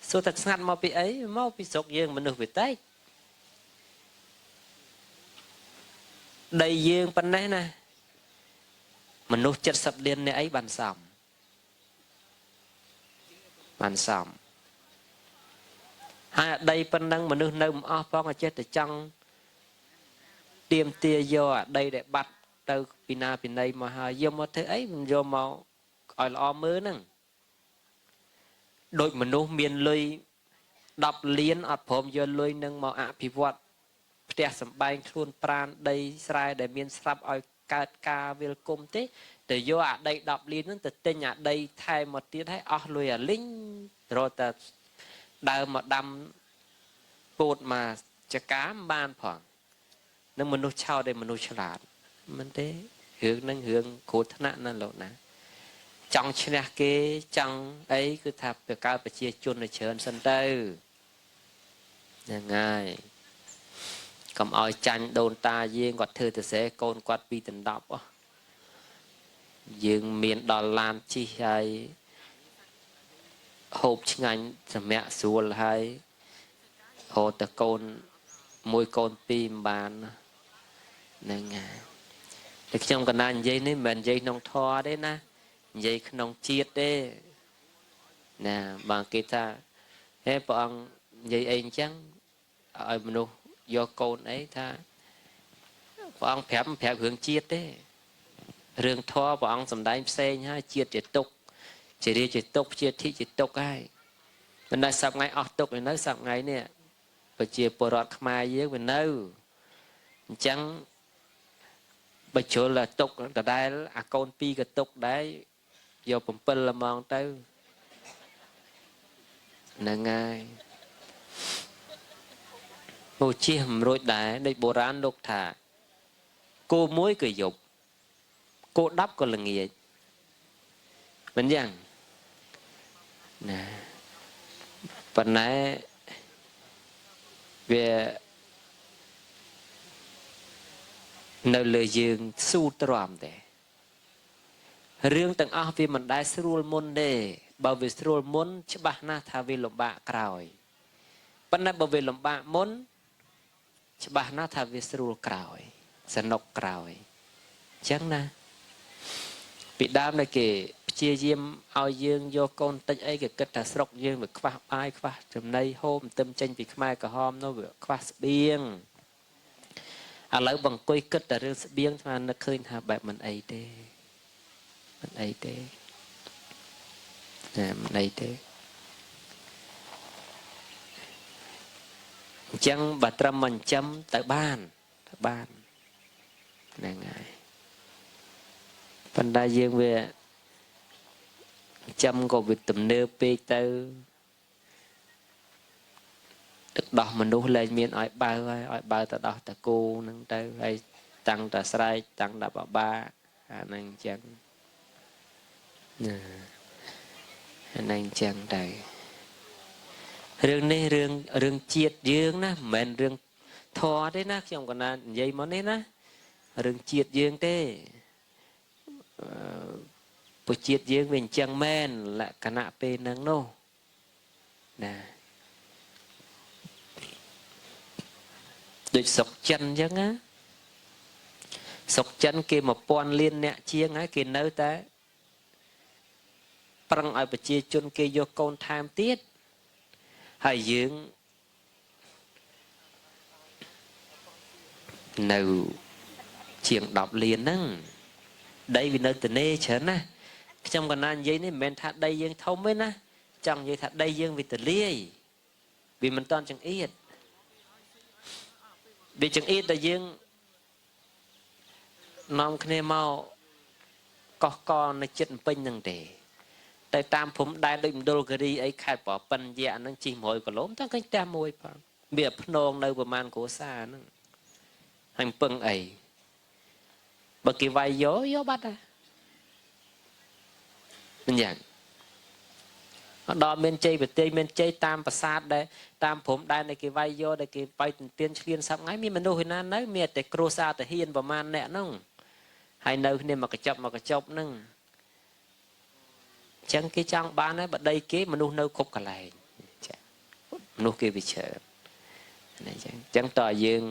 សួរតែស្ងាត់មកពីអីមកពីស្រុកយើងមនុស្សវាតិចដីយើងប៉ុណ្ណេះណាមនុស្ស70លានអ្នកអីបានសំហើយដីប៉ុណ្ណឹងមនុស្សនៅមិនអស់ផងអាចចេះតែចង់ទៀមទាយកអាដីដែលបាត់ទៅពីណាពីណីមកហើយយកមកធ្វើអីមិនយកមកឲ្យល្អមើលហ្នឹងដូចមនុស្សមានលុយ10លានអត់ព្រមយកលុយនឹងមកអភិវឌ្ឍផ្ទះសម្បែងខ្លួនប្រាណដីស្រែដែលមានស្រាប់ឲ្យកើតការវិលគុំទេទៅយកអាដី10លានហ្នឹងទៅទិញអាដីថែមមកទៀតឲ្យអស់លុយអាលីងរត់តែដើមមកដាំពោតមកចកាមិនបានផងនឹងមនុស្សឆោតឯមនុស្សឆ្លាតមិនទេរឿងហ្នឹងរឿងគ្រោះថ្នាក់ណាស់លោកណាចង់ឈ្នះគេចង់អីគឺថាបង្កើតប្រជាជនឲ្យច្រើនសិនទៅហ្នឹងហើយកុំឲ្យចាញ់ដូនតាយើងគាត់ធ្វើទៅសេកូនគាត់ពីដណ្ដប់យើងមានដល់ឡានជិះហើយហូបឆ្ងាញ់សម្រាប់ស្រួលហើយហូតតែកូនមួយកូនពីរមិនបានហ្នឹងហើយតែខ្ញុំកណានិយាយនេះមិនមែននិយាយក្នុងធម៌ទេណានិយាយក្នុងជាតិទេណាបើគេថាហេព្រះអង្គនិយាយអីអញ្ចឹងឲ្យមនុស្សយកកូនអីថាព្រះអង្គប្រាប់រឿងជាតិទេរឿងធម៌ព្រះអង្គសម្ដែងផ្សេងហើយជាតិជាទុកជារាជាទុកជាធិជាទុកហើយមិនដែលសប្ងៃអស់ទុកនៅសប្ងៃនេះប្រជាពលរដ្ឋខ្មែរយើងវានៅអញ្ចឹងបើជ្រុលទុកដដែលអាកូនពីរក៏ទុកដែរយក7ល្មងទៅហ្នឹងហើយពូជិះមិនរួចដែរដូចបុរាណលោកថាគោមួយក៏យប់គោ10ក៏ល្ងាចមិនយ៉ាងណាប៉ុន្តែវានៅលើយើងស៊ូទ្រាំទេរឿងទាំងអស់វាមិនដែលស្រួលមុនទេបើវាស្រួលមុនច្បាស់ណាស់ថាវាលំបាកក្រោយប៉ុន្តែបើវាលំបាកមុនច្បាស់ណាស់ថាវាស្រួលក្រោយសនុកក្រោយអញ្ចឹងណាពីដើមដែលគេព្យាយាមឲ្យយើងយកកូនតិចអីគេគិតថាស្រុកយើងវាខ្វះបាយខ្វះចំណីហូបមិនទឹមចេញពីខ្មែរក្រហមនោះវាខ្វះស្បៀងឥឡូវបើអង្គុយគិតតែរឿងស្បៀងស្មាននឹកឃើញថាបែបមិនអីទេមិនអីទេតែមិនអីទេអញ្ចឹងបើត្រឹមមិនចិញ្ចឹមទៅបានហ្នឹងហើយប៉ុន្តែយើងវាចិញ្ចឹមក៏វាទំនើបពេកទៅទឹកដោះមនុស្សលែងមានឲ្យបើហើយឲ្យបើទៅដោះតគោហ្នឹងទៅហើយតាំងតស្រែកតាំងតបបាអាហ្នឹងអញ្ចឹងណាអាហ្នឹងអញ្ចឹងទៅរឿងនេះរឿងជាតិយើងណាមិនមែនរឿងធម៌ទេណាខ្ញុំកណានិយាយមកនេះណារឿងជាតិយើងទេពុជាតិយើងវាអញ្ចឹងមែនលក្ខណៈពេលហ្នឹងនោះណា ដូចស្រុកចិនអញ្ចឹងណាស្រុកចិនគេ1000លានអ្នកជាងហើយគេនៅតែប្រឹងឲ្យប្រជាជនគេយកកូនថែមទៀតហើយយើងនៅជាង10លានហ្នឹងដីវានៅទនេច្រើនណាខ្ញុំកណានិយាយនេះមិនមែនថាដីយើងធំទេណាចង់និយាយថាដីយើងវាទលាយវាមិនតាន់ចង្អៀតវាចង្អៀតតែយើងនាំគ្នាមកកោះកនៅចិត្តពេញហ្នឹងទេតែតាមភូមិដែនដូចមណ្ឌលគិរីអីខេត្តប្រប៉ិនយៈហ្នឹងជិះ100គីឡូតែឃើញផ្ទះមួយផងវាភ្នងនៅប្រមាណគ្រួសារហ្នឹងហើយពឹងអីបើគេវាយយកបាត់ហើយមិនយ៉ាងដល់មានជ័យប្រទេសមានជ័យតាមប្រាសាទដែរតាមព្រំដែនដែលគេវាយយកដែលគេបាយទន្ទានឆ្លៀនសប្ងៃមានមនុស្សឯណានៅមានតែគ្រួសារតាហ៊ានប្រមាណអ្នកហ្នឹងហើយនៅគ្នាមកកញ្ចប់ហ្នឹងអញ្ចឹងគេចង់បានហើយបដីគេមនុស្សនៅគ្រប់កន្លែងចាមនុស្សគេវាច្រើនអញ្ចឹងតើយើង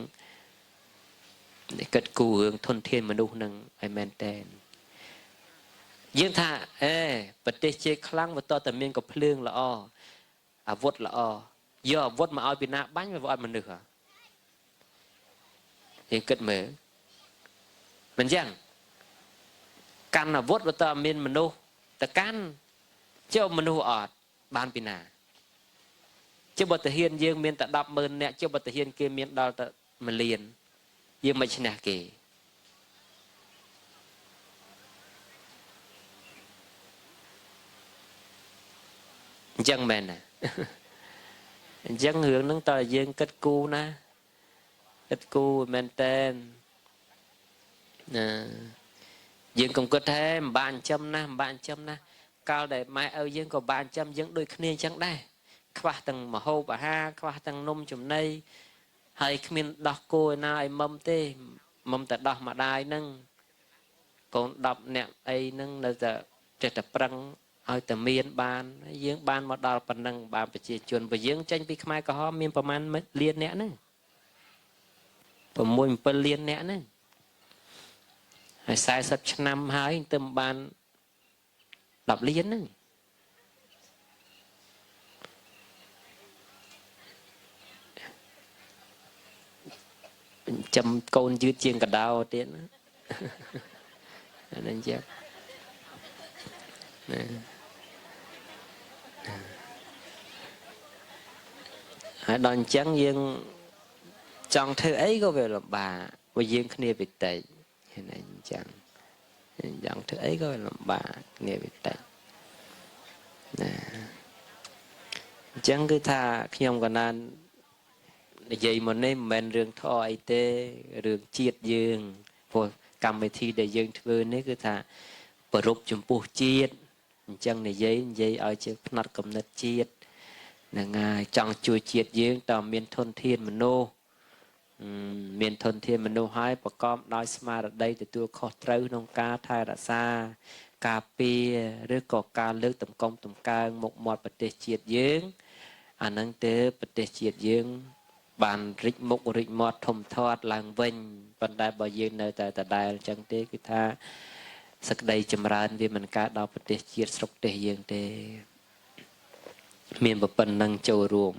គិតគូររឿងធនធានមនុស្សនឹងឲ្យមែនតែនយើងថាប្រទេសជាខ្លាំងបន្តតែមានកំភ្លើងល្អអាវុធល្អយកអាវុធមកឲ្យពីណាបាញ់វាអត់មនុស្សយើងគិតមើលមិនចឹងកាន់អាវុធបន្តមានមនុស្សតកាន់ចុះមនុស្សអត់បានពីណាចុះបើតាហ៊ានយើងមានតែ100000នាក់ចុះបើតាហ៊ានគេមានដល់តែ1លានយើងមិនឈ្នះគេអញ្ចឹងមែនណាអញ្ចឹងរឿងហ្នឹងតើយើងគិតគូរណាគិតគូរមែនតែនណាយើងកុំគិតថាមិនបានចិញ្ចឹមណាមិនបានចិញ្ចឹមណាកាលដែលម៉ែឪយើងក៏បានចិញ្ចឹមយើងដូចគ្នាអញ្ចឹងដែរខ្វះទាំងម្ហូបអាហារខ្វះទាំងនំចំណីហើយគ្មានដោះគោឯណាឲ្យមុំទេមុំតែដោះម្ដាយហ្នឹងកូន10នាក់អីហ្នឹងនៅតែចេះតែប្រឹងឲ្យតែមានបានយើងបានមកដល់ប៉ុណ្ណឹងបានប្រជាជនបើយើងចេញពីខ្មែរក្រហមមានប្រមាណលានអ្នកហ្នឹង6 7លានអ្នកហ្នឹងហើយ40ឆ្នាំហើយទៅបាន10លានហ្នឹងចាំកូនយឺតជាងកដោទៀតណាអានេះចឹងណាហើយដល់អញ្ចឹងយើងចង់ធ្វើអីក៏វាលំបាកព្រោះយើងគ្នាវិតិចឃើញអញ្ចឹងចង់ធ្វើអីក៏លំបាកគ្នាវិតិចណាអញ្ចឹងគឺថាខ្ញុំក៏ណាននិយាយមកនេះមិនមែនរឿងធម៌អីទេរឿងជាតិយើងព្រោះកម្មវិធីដែលយើងធ្វើនេះគឺថាប្ររពចំពោះជាតិអញ្ចឹងនិយាយឲ្យជាផ្នែកកំណត់ជាតិហ្នឹងហើយចង់ជួយជាតិយើងតើមានធនធានមនុស្សមានធនធានមនុស្សហើយប្រកបដោយស្មារតីទទួលខុសត្រូវក្នុងការថែរក្សាការពារឬក៏ការលើកតម្កុំតម្កើងមុខមាត់ប្រទេសជាតិយើងអាហ្នឹងទៅប្រទេសជាតិយើងបានរិចមុខរិចមាត់ធំធាត់ឡើងវិញប៉ុន្តែបើយើងនៅតែដដែលអញ្ចឹងទេគឺថាសក្តីចម្រើនវាមិនកើតដល់ប្រទេសជាតិស្រុកទេសយើងទេមានប៉ុណ្ណឹងចូលរួម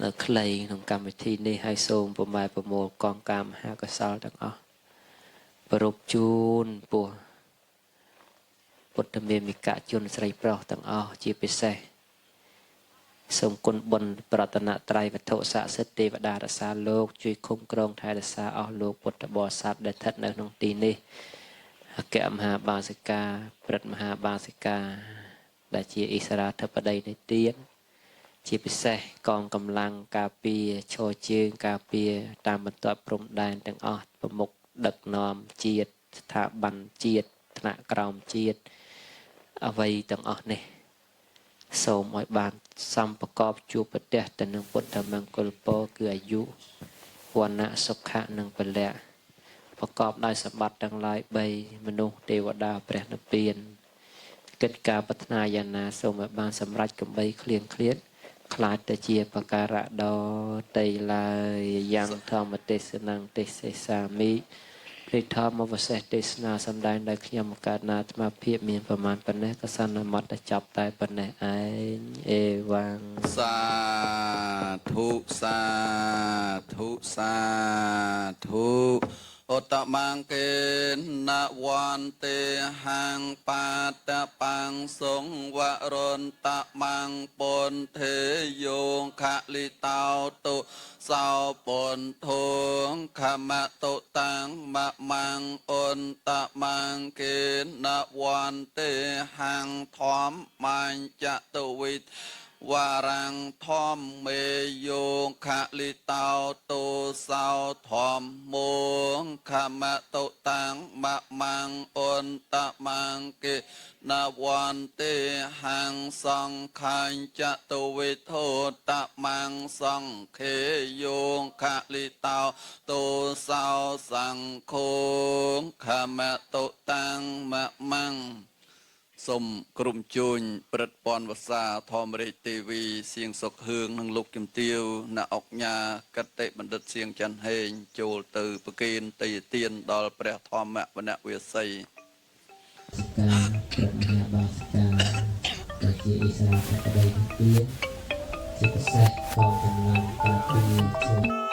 នៅខ្លីក្នុងកម្មវិធីនេះហើយសូមប្រម៉ែប្រមូលកងការមហាកុសលទាំងអស់ប្រពជូនពោះពុទ្ធមេមិកជនស្រីប្រុសទាំងអស់ជាពិសេសសូមគុណបុណ្យប្រតនត្រ័យវត្ថុស័ក្តិសិទ្ធិទេវតារក្សាលោកជួយคุ้មគ្រងថែរក្សាអស់លោកពុទ្ធបរិស័ទដែលស្ថិតនៅក្នុងទីនេះអគ្គមហាបាសិកាព្រឹទ្ធមហាបាសិកាដែលជាអិសរាធិបតីនៃទានជាពិសេសកងកម្លាំងការពារឈរជើងការពារតាមបន្ទាត់ព្រំដែនទាំងអស់ប្រមុខដឹកនាំជាតិស្ថាប័នជាតិថ្នាក់ក្រោមជាតិអ្វីទាំងអស់នេះសូមឲ្យបានសំប្រកបជួបប្រទះទៅនឹងពុទ្ធមង្គលពរគឺអាយុវណ្ណៈសុខៈនិងពលៈប្រកបដោយសម្បត្តិទាំងឡាយ3មនុស្សទេវតាព្រះនិព្វានកិច្ចការប្រាថ្នាយ៉ាងណាសូមឲ្យបានសម្រេចកំបីឃ្លៀងឃ្លាត ខ្លាចតែជាបការៈដោតៃឡើយយ៉ាងធម្មទេសនាងទេសសាមិព្រៃធម្មវសេសទេសនាសំដែងដោយខ្ញុំកើតណាអាត្មាភាពមានប្រមាណប៉ុណ្ណេះក៏សន្មត់តែចប់តែប៉ុណ្ណេះឯងអេវ៉ាំងសាធុសាធុសាធុអតមង្គេនវន្តិហាងបាតបាំងសងវរន្តមង្គពុនធេយោខលិតោតុសោពុនធងខមតុតាំងមមង្គអន្តមង្គេនវន្តិហាងធម្មបញ្ចតុវិទវរាំងធម្មមេយោខលិតោតុសោធម្មមងខមតុតាំងមមង្គអន្តមង្គេនវន្តិហាងសង្ខញ្ចតុវិធោតមង្គសង្ខេយោខលិតោតុសោសង្ឃោខមតុតាំងមមង្គសូមក្រុមជួញព្រឹទ្ធពនវសាធម្មរាជទេវីសៀងសុកហឿងនិងលោកជំទាវអ្នកអុកញ៉ាកតិបណ្ឌិតសៀងច័ន្ទហេងចូលទៅប្រគេនតេយ្យទានដល់ព្រះធម្មវណ្ណវាសីការប្រញ្ញាបាសការដែលជាអិសរាជបដីទានជាពិសេសកងកម្លាំងការពារជួយ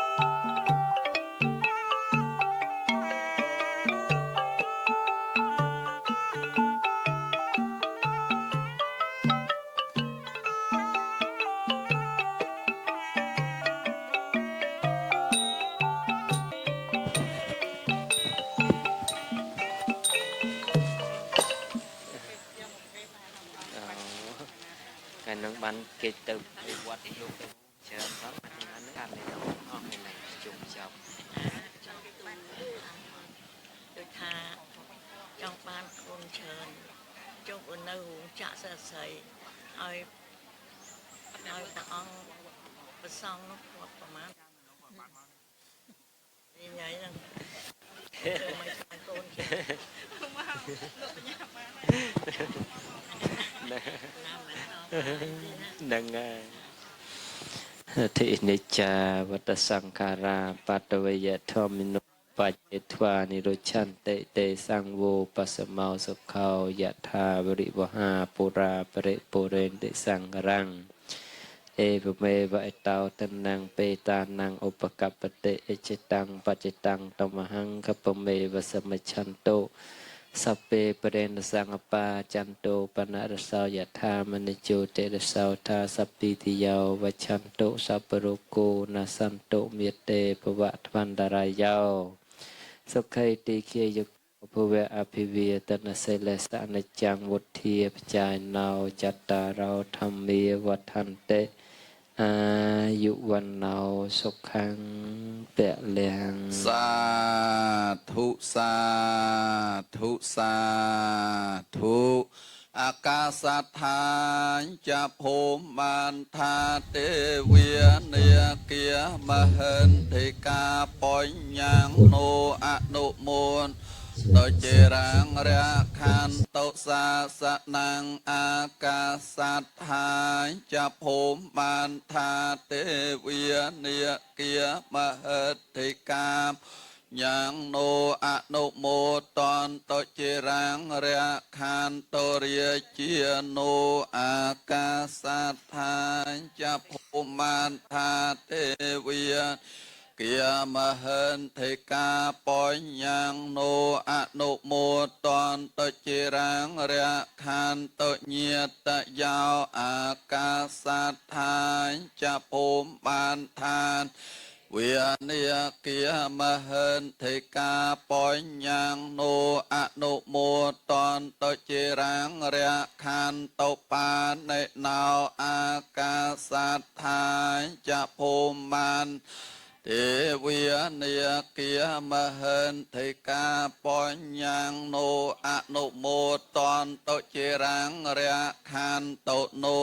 ថ្ងៃនឹងបានគេទៅវត្តលោកទៅច្រើនផងថ្ងៃនេះអានេះអស់ថ្ងៃនេះជុំចប់ដូចថាចង់បានខ្លួនច្រើនជុំនៅចាក់សរសៃឲ្យព្រះអង្គប្រសងនោះគាត់ប្រមាណនេះញ៉ៃហ្នឹងមិនខ្លាចកូនជិះមកលោកបញ្ញាបាននឹងធិនិច្ចាវតសង្ខារាបតវយធម្មិនុបច្ចេធ្វានិរុច្ឆន្តិទេសង្វោបសមោសុខោយថាវរិវហាពុរាបរិពុរេនតិសង្ឃរੰអេវមេវអតោតនੰបេតានੰឧបកប្បតិអិចិតੰបច្ចិតੰតមហੰកពមេវសមច្ឆន្តុសពេបរិណសង្ឃបាចន្ទោបនរសោយថាមនិជោទេរសោថាសពិតិយោវច្ឆន្តុសពរោគោនសន្តុមេតេភវៈថ្វន្តរាយោសុខេតិគាយុភវៈអភិវិយតនសិលេសអនិច្ចំវុទ្ធាបចាយណោចត្តារោធម្មាវដ្ឋន្តិអាយុវណ្ណោសុខੰពលៈសាធុសាធុសាធុអាកាសដ្ឋានចាប់ភូមិបានថាទេវានាគាមហិន្តិកាបញ្ញងនោអនុមោទតចេរាងរខន្តោសាសនាងអាកាសដ្ឋានចាប់ភូមិបានថាទេវានាគាមហិន្តិកាយ៉ាងនោអនុមោទន្តចេរាងរខានតរាជានោអាកាសដ្ឋានចាប់ភូមិបានថាទេវាគាមហិន្តិកាបញ្ញងនោអនុមោទន្តចេរាងរខានតញាតយោអាកាសដ្ឋានចាប់ភូមិបានថាវានាគាមហិន្តិកាបញ្ញងនោអនុមោទន្តចេរាងរខានតបានិណោអាកាសដ្ឋានចាប់ភូមិបានទេវានាគាមហិន្តិកាបញ្ញងនោអនុមោទន្តចេរាងរខានតនោ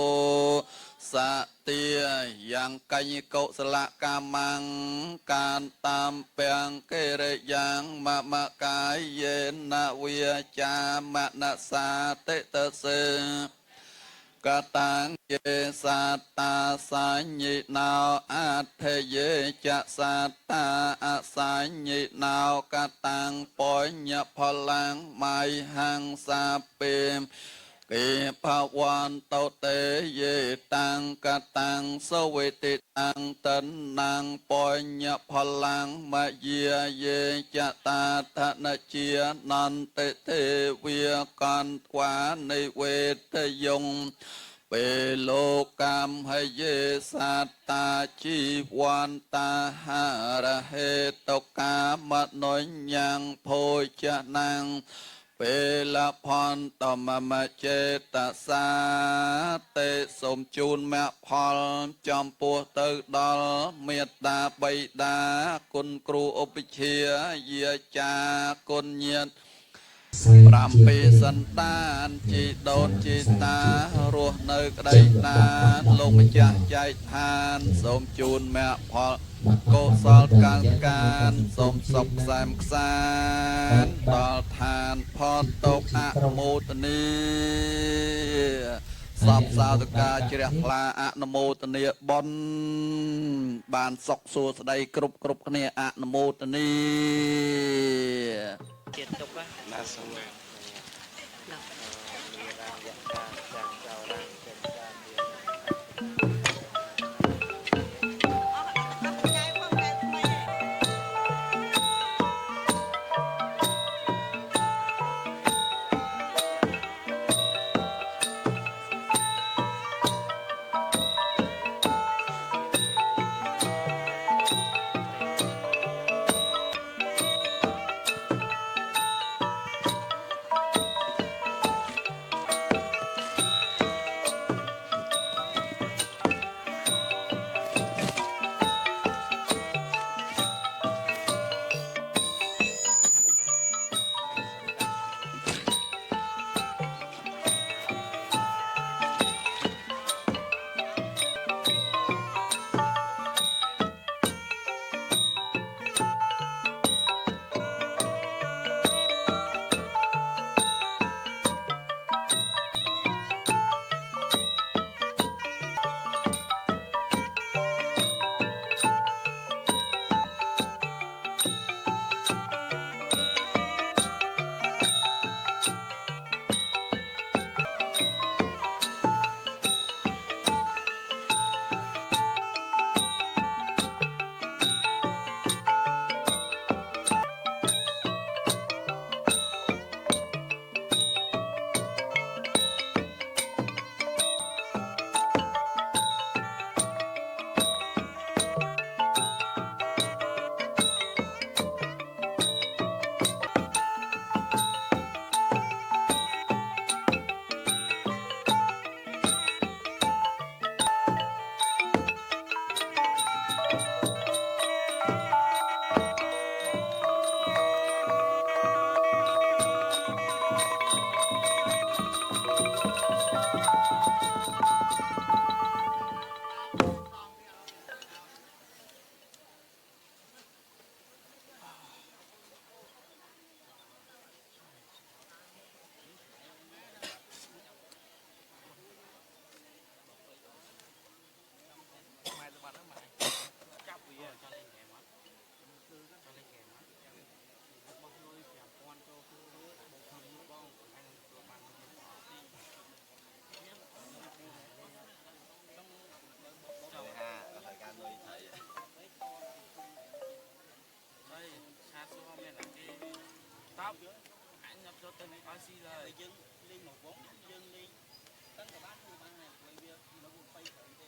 សទាយ៉ាងកញ្ញកុសលកម្មងកានតាមពាំងកេរិយ៉ាងមមកាយេនវិចាមនសាតិតសេ กตังเยสัตตาสัญญินาวอัตถเยจะสัตตาอสัญญินาวกตังปุญญพลังไมหังสาเปมเกภวันโตเตเยตังกตังสเวติตังตันนังปุญญพลังมะเยเยจะตาธนเจียนันเตเทเวียกันวาในเวทยงเปโลกามให้เยสัตตาจีวันตาหาระเหตกามนนยังโพชนังเปลพรตมมเจตสาเตสมจูนแม่พรจอมปัวเตอดอลเมตตาใบดาคุณครูอุปเชียเยียจากุญเยียนปรำปีสันตานจีโดนจีตารวในกระไดนานลงมาจากใจทานสมจูนแม่พอโกศลการสมศพแซมสานต่อทานพอตกอะโมตนีสอบสาวตกาเจริญพลาอะนโมตเนียบอนบานศกสูสไดกรุบกรุบเนี่ยอะนโมตนี เจ็ดตกปะ น่าสงสาร มีรางยะตาจังเจ้ารางเป็นการเดียว anh nhập cho tên này có gì rồi dân liên một vốn dân liên tấn cả bán mua bán này bây giờ nó cũng phải thì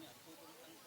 nhập thu cũng tăng